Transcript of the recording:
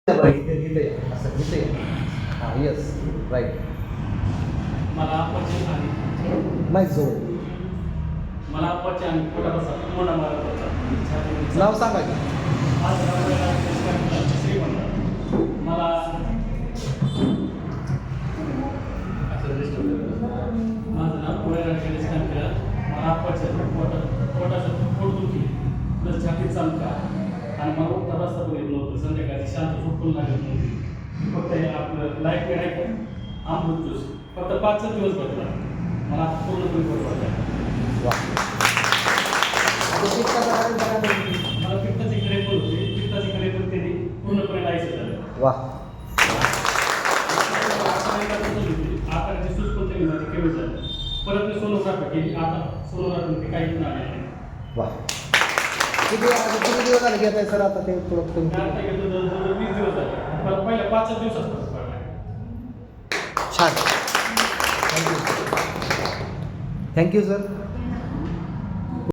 इथे असं इथे हां येस राईट मला अपच आणि माहीत जवळ मला अपच आणि पोटाचा मोठा मारत होता. नाव सांगा की माझं नाव श्रीमंत. मला माझं नाव वैराग्य मला अपच पोटाचं पोटदुखी प्लस छातीत चालका आणि मला उठता रस्ता पण येत नव्हतं. संध्याकाळची शांत झोपून लागत नव्हती. फक्त हे आपलं लाईफ आहे का अमृत ज्यूस फक्त 5 दिवस बदला मला पूर्णपणे बरं वाटलं. मला पित्ताची कडे पण होती. पित्ताची कडे पण त्यांनी पूर्णपणे लायचं झालं. वा आकाराची सूज पण त्यांनी माझी कमी झालं. परत मी सोनोग्राफी केली. आता सोनोग्राफी काही पण आले नाही. वा किती दिवस झाले घेत आहे सर आता ते थोडं आता घेतो जवळजवळ 20 दिवस झाले. मला पहिल्या 5 दिवसात फरक पडला. छान थँक्यू सर.